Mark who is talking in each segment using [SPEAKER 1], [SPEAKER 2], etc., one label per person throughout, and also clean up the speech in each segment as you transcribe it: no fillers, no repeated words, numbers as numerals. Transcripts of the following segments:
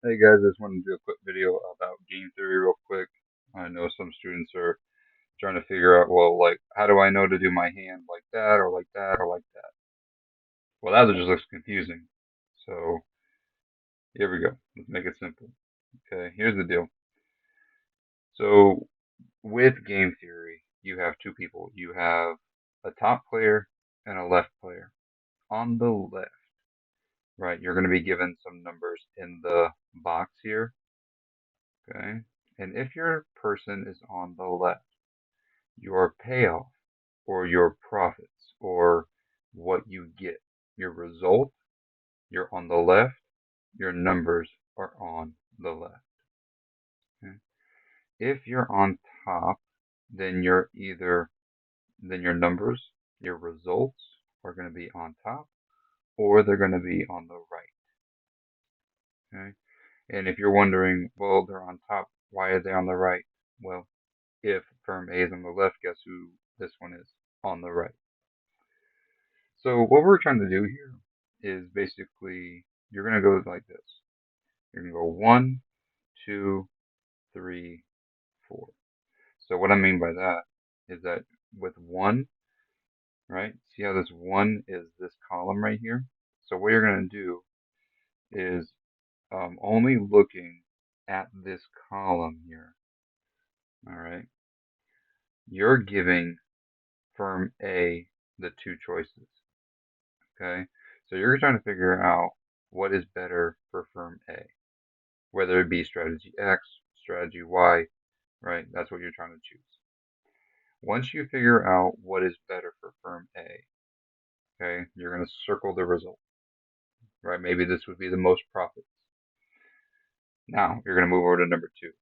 [SPEAKER 1] Hey guys, I just wanted to do a quick video about game theory real quick. I know some students are trying to figure out, well, like, how do I know to do my hand like that or like that or like that? Well, that just looks confusing. So here we go. Let's make it simple. Okay, here's the deal. So with game theory, you have two people. You have a top player and a left player. On the left, right, you're going to be given some numbers in the box here. Okay, and if your person is on the left, your payoff or your profits or what you get. Your result, you're on the left, your numbers are on the left. Okay? If you're on top, then then your numbers, your results are going to be on top or they're going to be on the right. Okay? And if you're wondering, well, they're on top, why are they on the right? Well, if firm A is on the left, guess who this one is? On the right. So what we're trying to do here is basically you're going to go like this. You're going to go one, two, three, four. So what I mean by that is that with one, right? See how this one is this column right here? So what you're going to do is only looking at this column here, all right? You're giving firm A the two choices, okay? So you're trying to figure out what is better for firm A, whether it be strategy X, strategy Y, right? That's what you're trying to choose. Once you figure out what is better for firm A, okay, you're going to circle the result, right? Maybe this would be the most profits. Now you're going to move over to number two.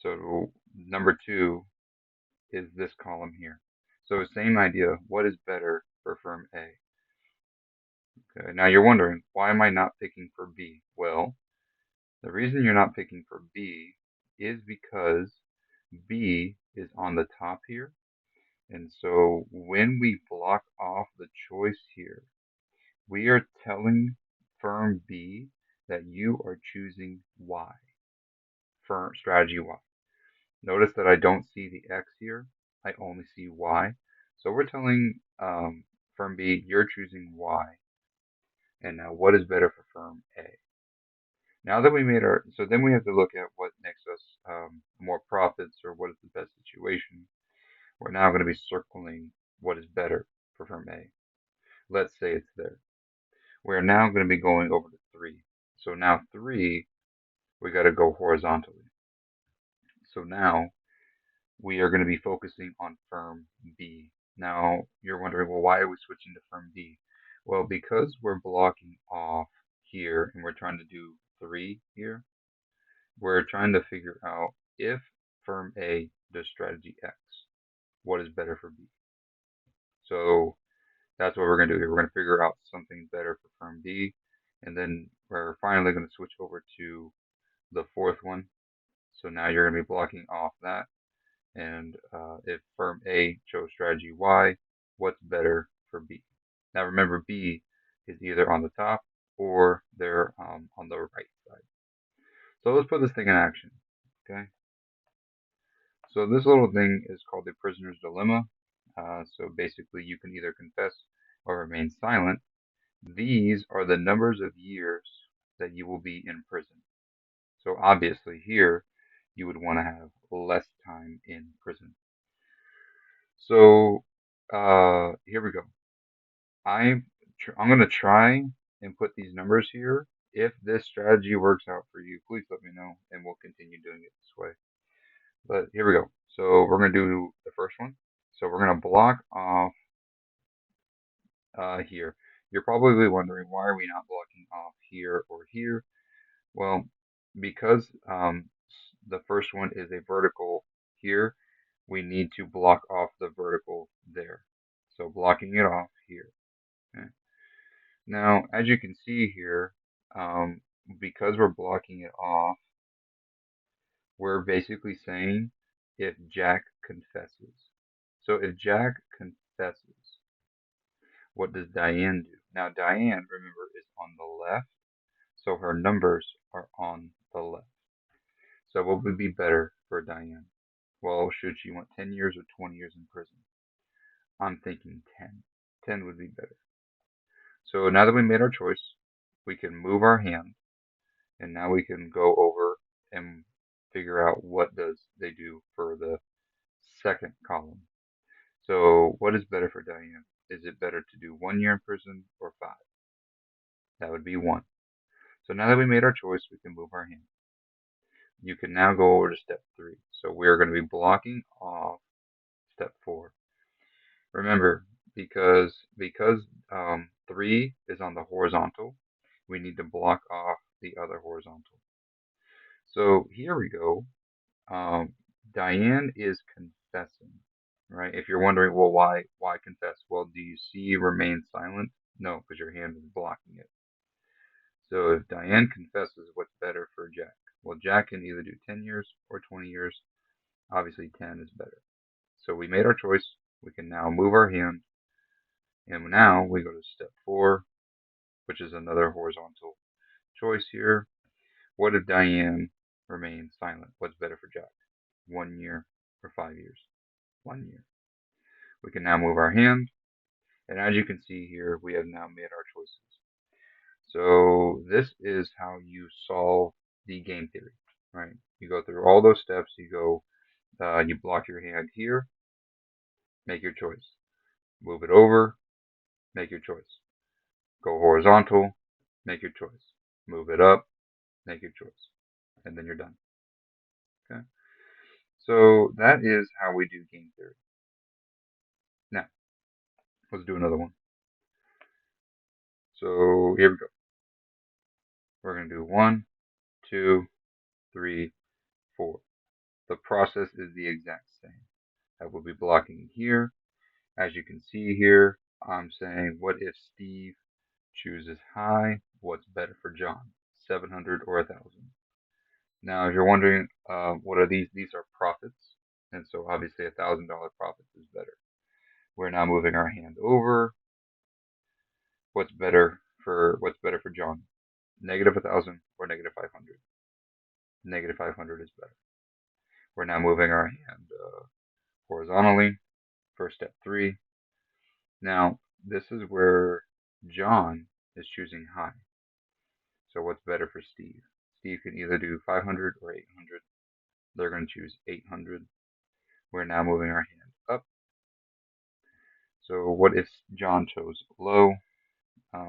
[SPEAKER 1] So number two is this column here. So same idea. What is better for firm A? Okay. Now you're wondering, why am I not picking for B? Well, the reason you're not picking for B is because B is on the top here. And so when we block off the choice here, we are telling firm B that you are choosing Y, firm strategy Y. Notice that I don't see the X here. I only see Y. So we're telling firm B, you're choosing Y. And now what is better for firm A? Now that we made so then we have to look at what makes us more profits or what is the best situation. We're now going to be circling what is better for firm A. Let's say it's there. We're now going to be going over to 3. So now 3, we got to go horizontally. So now we are going to be focusing on firm B. Now you're wondering, well, why are we switching to firm B? Well, because we're blocking off here and we're trying to do 3 here, we're trying to figure out if firm A does strategy X, what is better for B. So that's what we're going to do here. We're going to figure out something better for firm B, and then we're finally going to switch over to the fourth one. So now you're going to be blocking off that, and if firm A chose strategy Y, what's better for B? Now remember, B is either on the top or they're on the right side. So let's put this thing in action, okay? So this little thing is called the prisoner's dilemma. So basically, you can either confess or remain silent. These are the numbers of years that you will be in prison. So obviously here, you would want to have less time in prison. So here we go. I'm going to try and put these numbers here. If this strategy works out for you, please let me know and we'll continue doing it this way. But here we go. So we're going to do the first one. So we're going to block off here. You're probably wondering, why are we not blocking off here or here? Well, because the first one is a vertical here, we need to block off the vertical there. So blocking it off here. Okay. Now, as you can see here, because we're blocking it off, we're basically saying if Jack confesses. So if Jack confesses, what does Diane do? Now, Diane, remember, is on the left. So her numbers are on the left. So what would be better for Diane? Well, should she want 10 years or 20 years in prison? I'm thinking 10. 10 would be better. So now that we made our choice, we can move our hand, and now we can go over and figure out what does they do for the second column. So what is better for Diane? Is it better to do 1 year in prison or 5? That would be 1. So now that we made our choice, we can move our hand. You can now go over to step 3. So we're going to be blocking off step 4. Remember, because 3 is on the horizontal, we need to block off the other horizontal. So here we go. Um, Diane is confessing, right? If you're wondering, well, why confess? Well, do you see remain silent? No, because your hand is blocking it. So if Diane confesses, what's better for Jack? Well, Jack can either do 10 years or 20 years. Obviously, 10 is better. So we made our choice. We can now move our hand. And now we go to step 4, which is another horizontal choice here. What if Diane remains silent? What's better for Jack? 1 year or 5 years? 1 year. We can now move our hand. And as you can see here, we have now made our choices. So this is how you solve the game theory, right? You go through all those steps. You block your hand here, make your choice. Move it over, make your choice. Go horizontal, make your choice. Move it up, make your choice. And then you're done. Okay. So that is how we do game theory. Now, let's do another one. So here we go. We're going to do 1, 2, 3, 4. The process is the exact same. I will be blocking here. As you can see here, I'm saying, what if Steve chooses high? What's better for John, 700 or 1,000? Now, if you're wondering, what are these? These are profits. And so obviously $1,000 profits is better. We're now moving our hand over. What's better for John? Negative 1,000 or negative 500? Negative 500 is better. We're now moving our hand horizontally for step 3. Now, this is where John is choosing high. So what's better for Steve? Steve can either do 500 or 800. They're going to choose 800. We're now moving our hand up. So what if John chose low?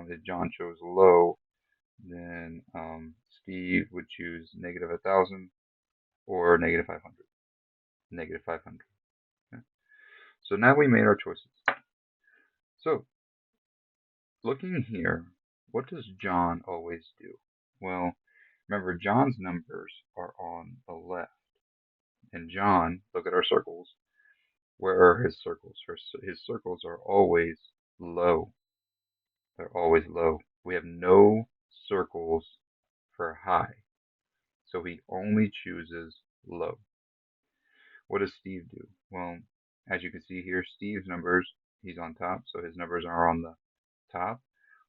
[SPEAKER 1] If John chose low, then Steve would choose negative 1,000 or negative 500. Negative 500. Okay. So now we made our choices. So looking here, what does John always do? Well, remember John's numbers are on the left. And John, look at our circles. Where are his circles? His circles are always low. They're always low. We have no circles for high. So he only chooses low. What does Steve do? Well, as you can see here, Steve's numbers, he's on top, so his numbers are on the top.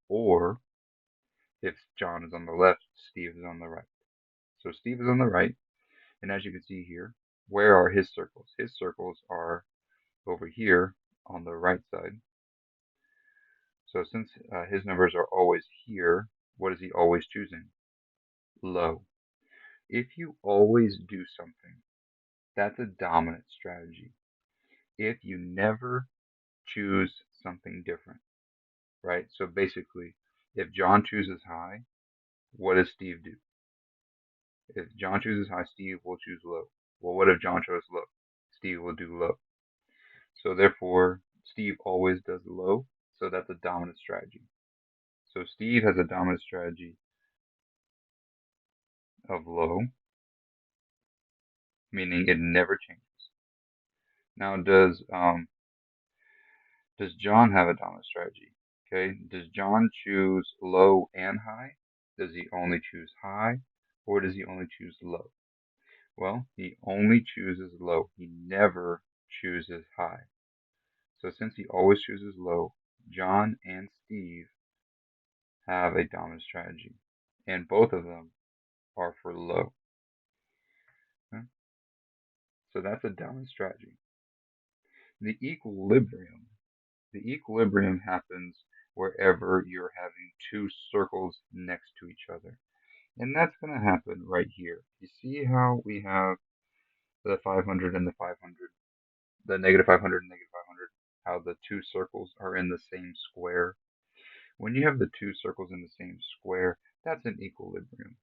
[SPEAKER 1] Or if John is on the left, Steve is on the right. So Steve is on the right, and as you can see here, where are his circles? His circles are over here on the right side. So since his numbers are always here, what is he always choosing? Low. If you always do something, that's a dominant strategy. If you never choose something different, right? So basically, if John chooses high, what does Steve do? If John chooses high, Steve will choose low. Well, what if John chose low? Steve will do low. So therefore, Steve always does low. So that's a dominant strategy. So Steve has a dominant strategy of low, meaning it never changes. Now, does John have a dominant strategy? Okay, does John choose low and high? Does he only choose high, or does he only choose low? Well, he only chooses low. He never chooses high. So since he always chooses low, John and Steve have a dominant strategy. and both of them are for low. Okay? So that's a dominant strategy. The equilibrium. The equilibrium happens wherever you're having two circles next to each other. And that's going to happen right here. You see how we have the 500 and the 500, the negative 500 and negative 500, how the two circles are in the same square? When you have the two circles in the same square, that's an equilibrium.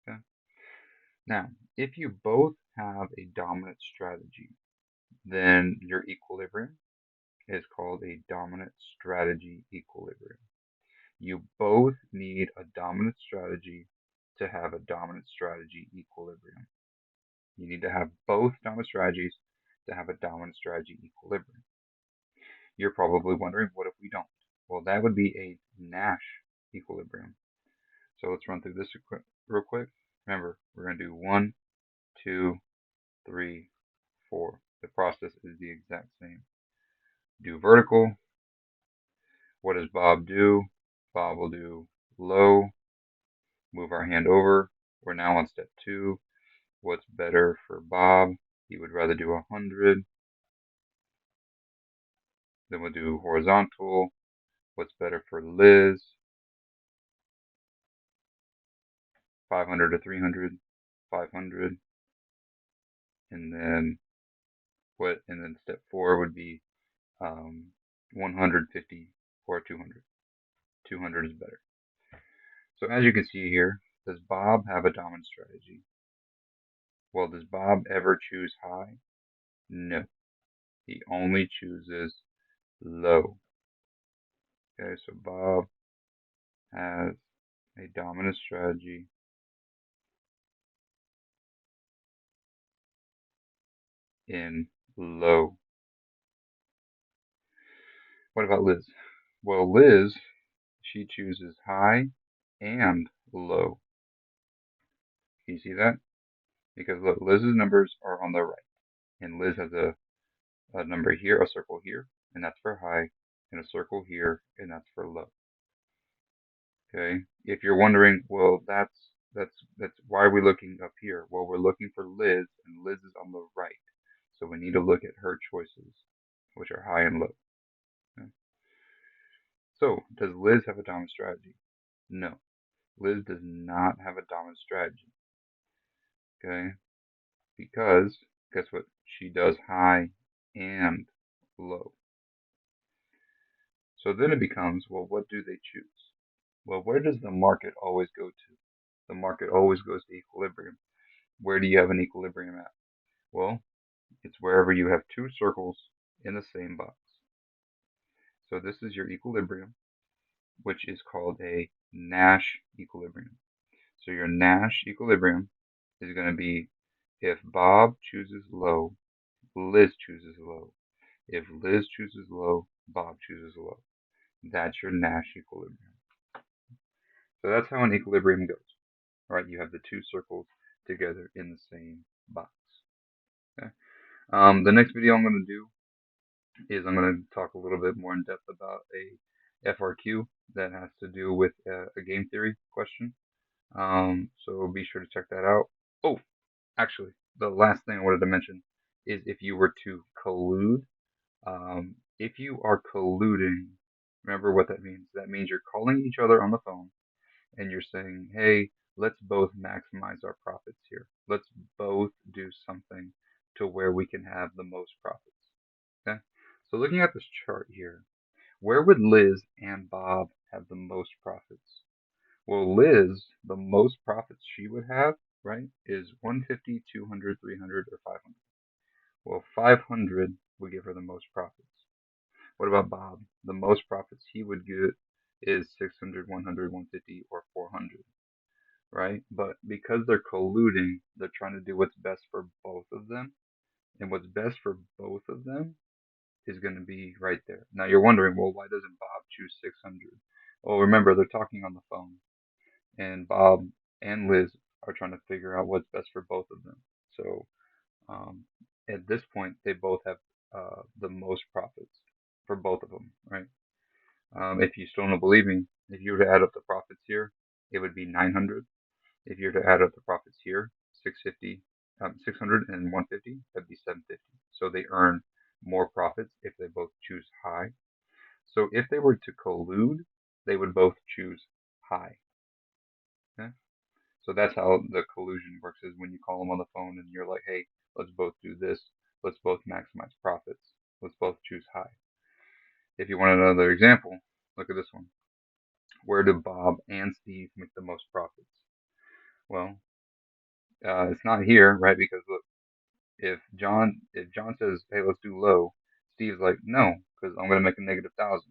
[SPEAKER 1] Okay? Now, if you both have a dominant strategy, then your equilibrium is called a dominant strategy equilibrium. You both need a dominant strategy to have a dominant strategy equilibrium. You need to have both dominant strategies to have a dominant strategy equilibrium. You're probably wondering, what if we don't? Well, that would be a Nash equilibrium. So let's run through this real quick. Remember, we're going to do 1, 2, 3, 4. The process is the exact same. Do vertical. What does Bob do? Bob will do low, move our hand over. We're now on step 2. What's better for Bob? He would rather do 100. Then we'll do horizontal. What's better for Liz? 500 to 300, 500. And then step 4 would be 150 or 200. 200 is better. So as you can see here, does Bob have a dominant strategy? Well, does Bob ever choose high? No. He only chooses low. Okay, so Bob has a dominant strategy in low. What about Liz? Well, Liz, she chooses high and low. Can you see that? Because look, Liz's numbers are on the right, and Liz has a number here, a circle here, and that's for high, and a circle here, and that's for low. Okay. If you're wondering, well, that's why are we looking up here? Well, we're looking for Liz, and Liz is on the right, so we need to look at her choices, which are high and low. Okay. So, does Liz have a dominant strategy? No, Liz does not have a dominant strategy. Okay, because guess what? She does high and low. So then it becomes, well, what do they choose? Well, where does the market always go to? The market always goes to equilibrium. Where do you have an equilibrium at? Well, it's wherever you have two circles in the same box. So this is your equilibrium, which is called a Nash equilibrium. So your Nash equilibrium is going to be if Bob chooses low, Liz chooses low. If Liz chooses low, Bob chooses low. That's your Nash equilibrium. So that's how an equilibrium goes. All right, you have the two circles together in the same box. Okay. The next video I'm going to do is I'm going to talk a little bit more in depth about a FRQ that has to do with a game theory question. So be sure to check that out. Oh, actually, the last thing I wanted to mention is if you were to collude, if you are colluding, remember what that means. That means you're calling each other on the phone and you're saying, hey, let's both maximize our profits here. Let's both do something to where we can have the most profits. Okay? So looking at this chart here, where would Liz and Bob have the most profits? Well, Liz, the most profits she would have, right, is 150, 200, 300, or 500. Well, 500 would give her the most profits. What about Bob? The most profits he would get is 600, 100, 150, or 400, right? But because they're colluding, they're trying to do what's best for both of them. And what's best for both of them is going to be right there. Now you're wondering, well, why doesn't Bob choose 600? Well, remember, they're talking on the phone, and Bob and Liz are trying to figure out what's best for both of them. So um, at this point, they both have the most profits for both of them, right? If you still don't believe me, if you were to add up the profits here, it would be 900. If you were to add up the profits here, 600 and 150, that'd be 750. So they earn more profits if they both choose high. So if they were to collude, they would both choose high. Okay? So that's how the collusion works, is when you call them on the phone and you're like, hey, let's both do this. Let's both maximize profits. Let's both choose high. If you want another example, look at this one. Where do Bob and Steve make the most profits? Well, it's not here, right? Because look, if John says, hey, let's do low, Steve's like, no, because I'm going to make a negative 1,000.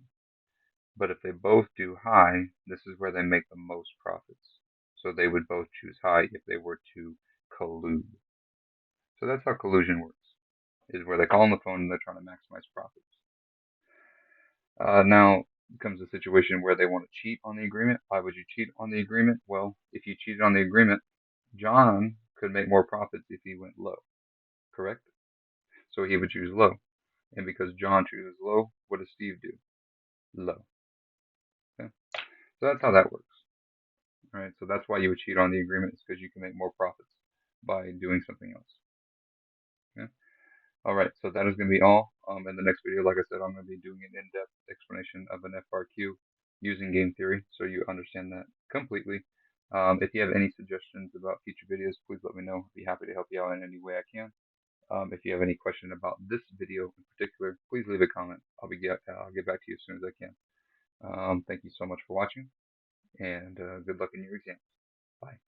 [SPEAKER 1] But if they both do high, this is where they make the most profits. So they would both choose high if they were to collude. So that's how collusion works, is where they call on the phone and they're trying to maximize profits. Now comes a situation where they want to cheat on the agreement. Why would you cheat on the agreement? Well, if you cheated on the agreement, John could make more profits if he went low, correct? So he would choose low. And because John chooses low, what does Steve do? Low. Okay? So that's how that works. All right. So that's why you would cheat on the agreement, is because you can make more profits by doing something else. Okay? All right. So that is going to be all. In the next video, like I said, I'm going to be doing an in-depth explanation of an FRQ using game theory, so you understand that completely. If you have any suggestions about future videos, please let me know. I'd be happy to help you out in any way I can. If you have any question about this video in particular, please leave a comment. I'll get back to you as soon as I can. Thank you so much for watching, and good luck in your exam. Bye.